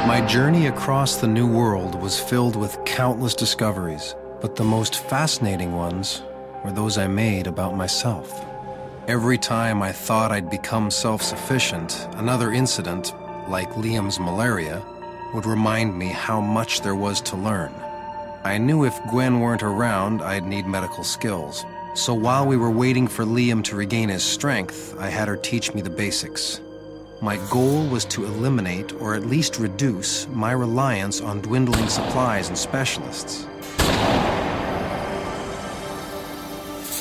My journey across the New World was filled with countless discoveries, but the most fascinating ones were those I made about myself. Every time I thought I'd become self-sufficient, another incident, like Liam's malaria, would remind me how much there was to learn. I knew if Gwen weren't around, I'd need medical skills. So while we were waiting for Liam to regain his strength, I had her teach me the basics. My goal was to eliminate, or at least reduce, my reliance on dwindling supplies and specialists.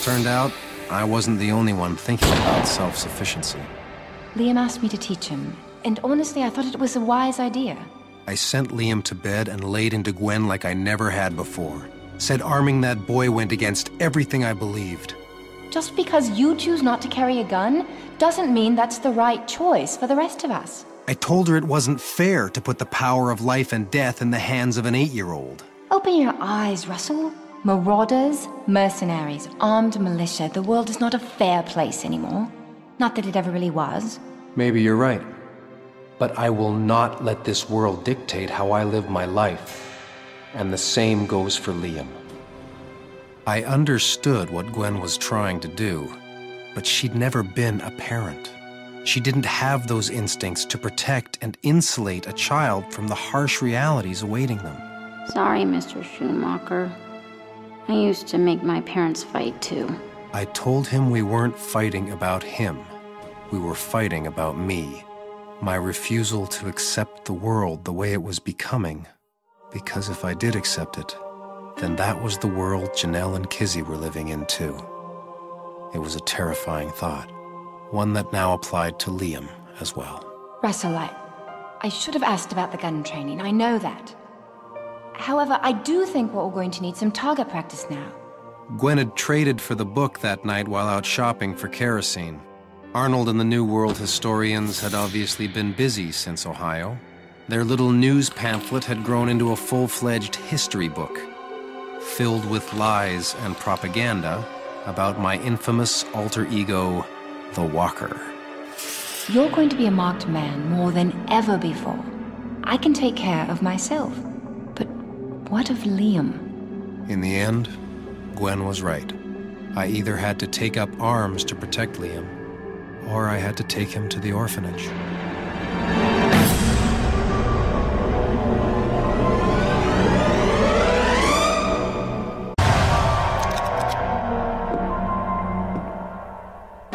Turned out, I wasn't the only one thinking about self-sufficiency. Liam asked me to teach him, and honestly, I thought it was a wise idea. I sent Liam to bed and laid into Gwen like I never had before. Said arming that boy went against everything I believed. Just because you choose not to carry a gun doesn't mean that's the right choice for the rest of us. I told her it wasn't fair to put the power of life and death in the hands of an 8-year-old. Open your eyes, Russell. Marauders, mercenaries, armed militia, the world is not a fair place anymore. Not that it ever really was. Maybe you're right. But I will not let this world dictate how I live my life. And the same goes for Liam. I understood what Gwen was trying to do, but she'd never been a parent. She didn't have those instincts to protect and insulate a child from the harsh realities awaiting them. Sorry, Mr. Shoemaker. I used to make my parents fight too. I told him we weren't fighting about him. We were fighting about me. My refusal to accept the world the way it was becoming. Because if I did accept it, then that was the world Janelle and Kizzy were living in too. It was a terrifying thought, one that now applied to Liam as well. Russell, I should have asked about the gun training, I know that. However, I do think we're all going to need some target practice now. Gwen had traded for the book that night while out shopping for kerosene. Arnold and the New World historians had obviously been busy since Ohio. Their little news pamphlet had grown into a full-fledged history book, filled with lies and propaganda about my infamous alter ego, the Walker. You're going to be a marked man more than ever before. I can take care of myself. But what of Liam? In the end, Gwen was right. I either had to take up arms to protect Liam, or I had to take him to the orphanage.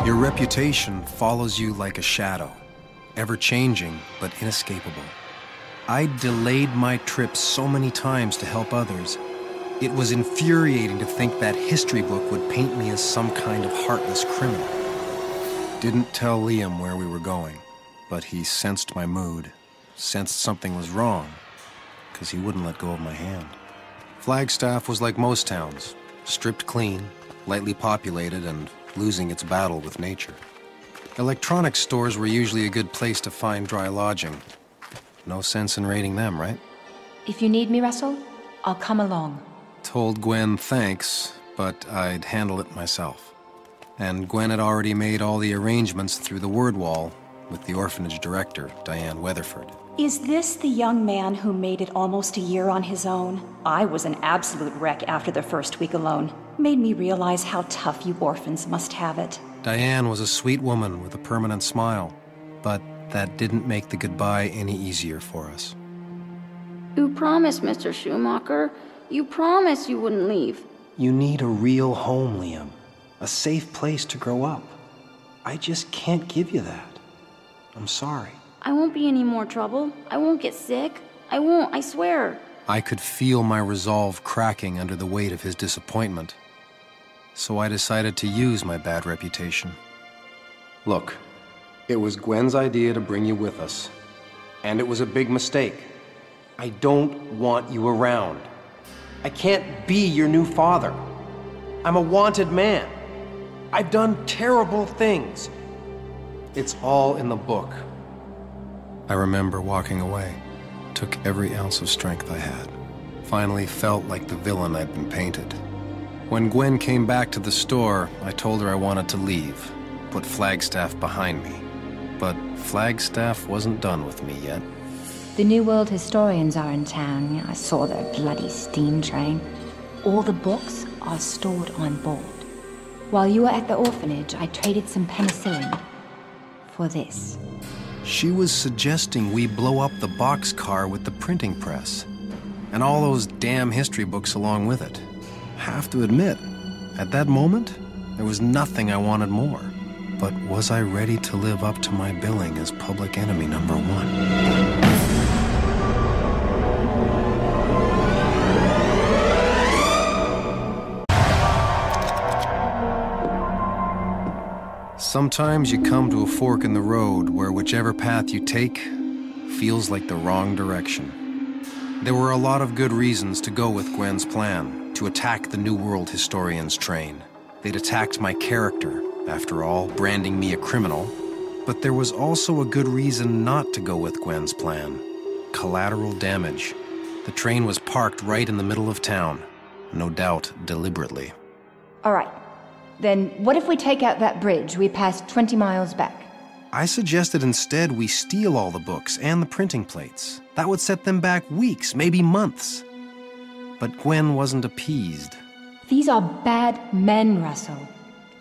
Your reputation follows you like a shadow, ever-changing but inescapable. I delayed my trip so many times to help others. It was infuriating to think that history book would paint me as some kind of heartless criminal. Didn't tell Liam where we were going, but he sensed my mood, sensed something was wrong, because he wouldn't let go of my hand. Flagstaff was like most towns, stripped clean, lightly populated, and losing its battle with nature. Electronics stores were usually a good place to find dry lodging. No sense in raiding them, right? If you need me, Russell, I'll come along. Told Gwen thanks, but I'd handle it myself. And Gwen had already made all the arrangements through the word wall with the orphanage director, Diane Weatherford. Is this the young man who made it almost a year on his own? I was an absolute wreck after the first week alone. Made me realize how tough you orphans must have it. Diane was a sweet woman with a permanent smile, but that didn't make the goodbye any easier for us. You promised, Mr. Shoemaker. You promised you wouldn't leave. You need a real home, Liam. A safe place to grow up. I just can't give you that. I'm sorry. I won't be any more trouble. I won't get sick. I won't, I swear. I could feel my resolve cracking under the weight of his disappointment. So I decided to use my bad reputation. Look, it was Gwen's idea to bring you with us. And it was a big mistake. I don't want you around. I can't be your new father. I'm a wanted man. I've done terrible things. It's all in the book. I remember walking away. Took every ounce of strength I had. Finally felt like the villain I'd been painted. When Gwen came back to the store, I told her I wanted to leave, put Flagstaff behind me. But Flagstaff wasn't done with me yet. The New World historians are in town. I saw their bloody steam train. All the books are stored on board. While you were at the orphanage, I traded some penicillin for this. She was suggesting we blow up the boxcar with the printing press, and all those damn history books along with it. Have to admit, at that moment, there was nothing I wanted more. But was I ready to live up to my billing as public enemy number one? Sometimes you come to a fork in the road where whichever path you take feels like the wrong direction. There were a lot of good reasons to go with Gwen's plan, to attack the New World historians' train. They'd attacked my character, after all, branding me a criminal. But there was also a good reason not to go with Gwen's plan. Collateral damage. The train was parked right in the middle of town, no doubt deliberately. All right. Then what if we take out that bridge we passed 20 miles back? I suggested instead we steal all the books and the printing plates. That would set them back weeks, maybe months. But Gwen wasn't appeased. These are bad men, Russell.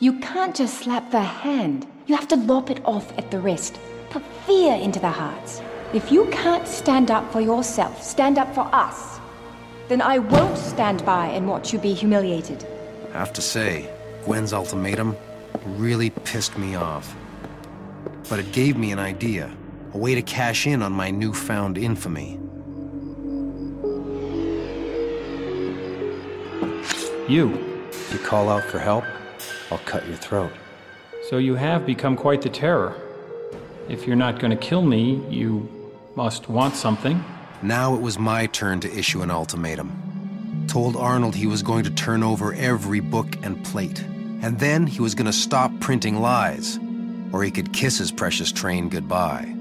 You can't just slap their hand. You have to lop it off at the wrist. Put fear into their hearts. If you can't stand up for yourself, stand up for us, then I won't stand by and watch you be humiliated. I have to say, Gwen's ultimatum really pissed me off. But it gave me an idea, a way to cash in on my newfound infamy. If you call out for help, I'll cut your throat. So you have become quite the terror. If you're not going to kill me, you must want something. Now it was my turn to issue an ultimatum. Told Arnold he was going to turn over every book and plate. And then he was going to stop printing lies, or he could kiss his precious train goodbye.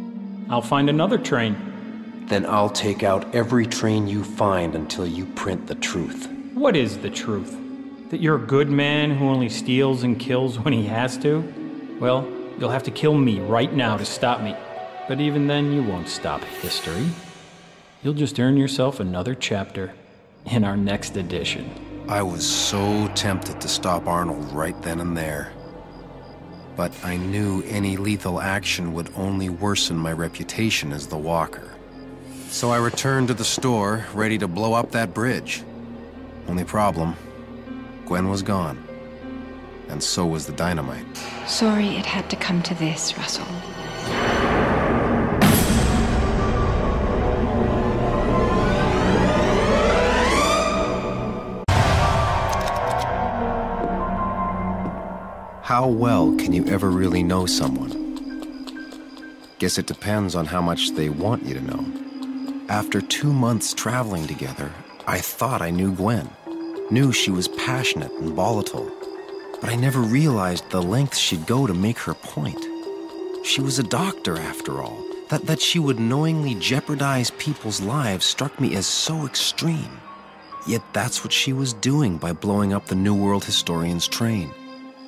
I'll find another train. Then I'll take out every train you find until you print the truth. What is the truth? That you're a good man who only steals and kills when he has to? Well, you'll have to kill me right now to stop me. But even then, you won't stop history. You'll just earn yourself another chapter in our next edition. I was so tempted to stop Arnold right then and there. But I knew any lethal action would only worsen my reputation as the Walker. So I returned to the store, ready to blow up that bridge. Only problem, Gwen was gone. And so was the dynamite. Sorry it had to come to this, Russell. How well can you ever really know someone? Guess it depends on how much they want you to know. After 2 months traveling together, I thought I knew Gwen. Knew she was passionate and volatile. But I never realized the lengths she'd go to make her point. She was a doctor, after all. That she would knowingly jeopardize people's lives struck me as so extreme. Yet that's what she was doing by blowing up the New World historian's train.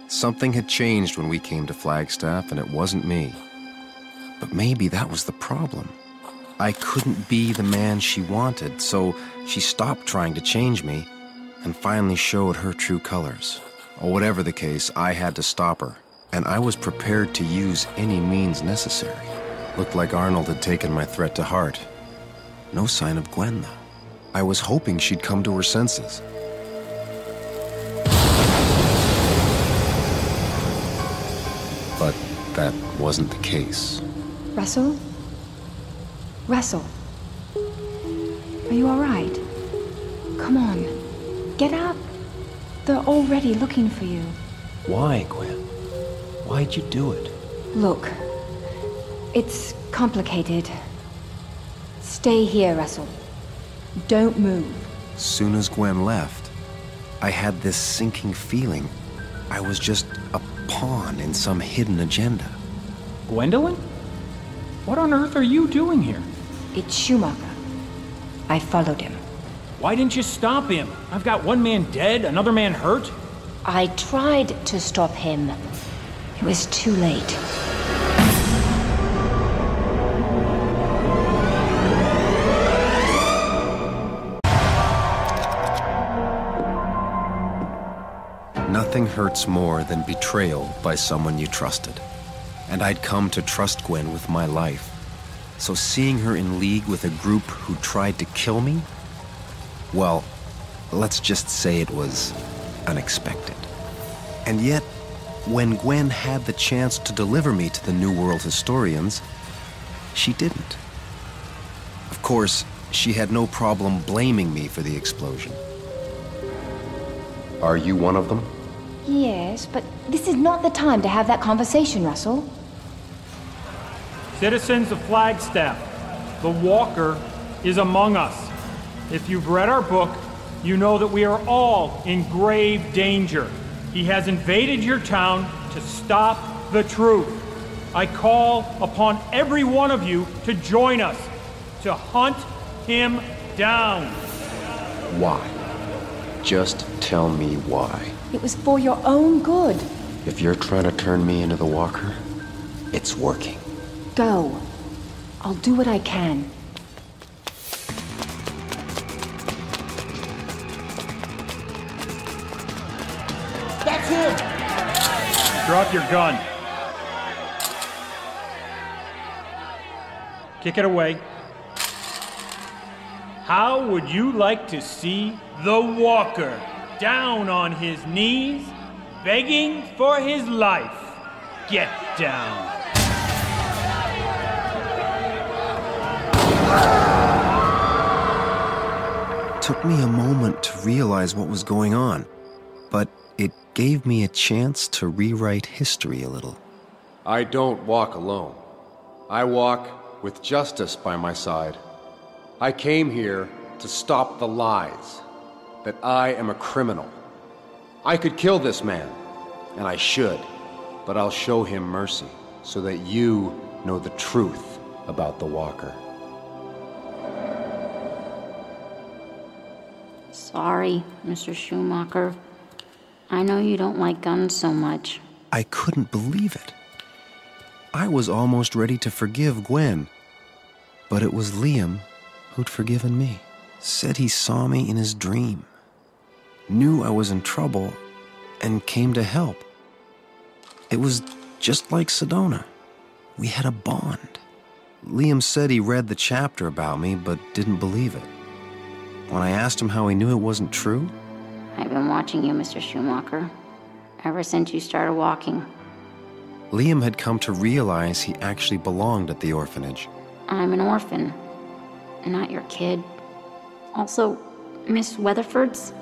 Something had changed when we came to Flagstaff, and it wasn't me. But maybe that was the problem. I couldn't be the man she wanted, so she stopped trying to change me and finally showed her true colors. Or whatever the case, I had to stop her, and I was prepared to use any means necessary. Looked like Arnold had taken my threat to heart. No sign of Gwen, though. I was hoping she'd come to her senses. But that wasn't the case. Russell? Russell? Are you all right? Come on. Get up. They're already looking for you. Why, Gwen? Why'd you do it? Look, it's complicated. Stay here, Russell. Don't move. Soon as Gwen left, I had this sinking feeling I was just a pawn in some hidden agenda. Gwendolyn? What on earth are you doing here? It's Shoemaker. I followed him. Why didn't you stop him? I've got one man dead, another man hurt. I tried to stop him. It was too late. Nothing hurts more than betrayal by someone you trusted. And I'd come to trust Gwen with my life. So seeing her in league with a group who tried to kill me, well, let's just say it was unexpected. And yet, when Gwen had the chance to deliver me to the New World historians, she didn't. Of course, she had no problem blaming me for the explosion. Are you one of them? Yes, but this is not the time to have that conversation, Russell. Citizens of Flagstaff, the Walker is among us. If you've read our book, you know that we are all in grave danger. He has invaded your town to stop the truth. I call upon every one of you to join us, to hunt him down. Why? Just tell me why. It was for your own good. If you're trying to turn me into the Walker, it's working. Go. I'll do what I can. That's him! Drop your gun. Kick it away. How would you like to see the Walker down on his knees, begging for his life? Get down. It took me a moment to realize what was going on, but it gave me a chance to rewrite history a little. I don't walk alone. I walk with justice by my side. I came here to stop the lies, that I am a criminal. I could kill this man, and I should, but I'll show him mercy so that you know the truth about the Walker. Sorry, Mr. Shoemaker. I know you don't like guns so much. I couldn't believe it. I was almost ready to forgive Gwen, but it was Liam who'd forgiven me. Said he saw me in his dream, knew I was in trouble, and came to help. It was just like Sedona. We had a bond. Liam said he read the chapter about me, but didn't believe it. When I asked him how he knew it wasn't true, I've been watching you, Mr. Shoemaker, ever since you started walking. Liam had come to realize he actually belonged at the orphanage. I'm an orphan, not your kid. Also, Miss Weatherford's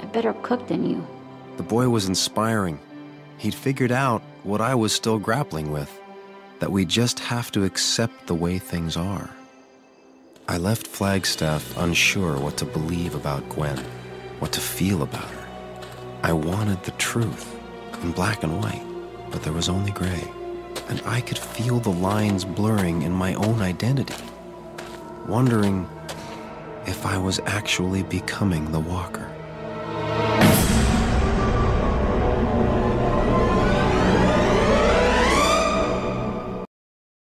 a better cook than you. The boy was inspiring. He'd figured out what I was still grappling with, that we just have to accept the way things are. I left Flagstaff unsure what to believe about Gwen, what to feel about her. I wanted the truth, in black and white, but there was only gray. And I could feel the lines blurring in my own identity, wondering if I was actually becoming the Walker.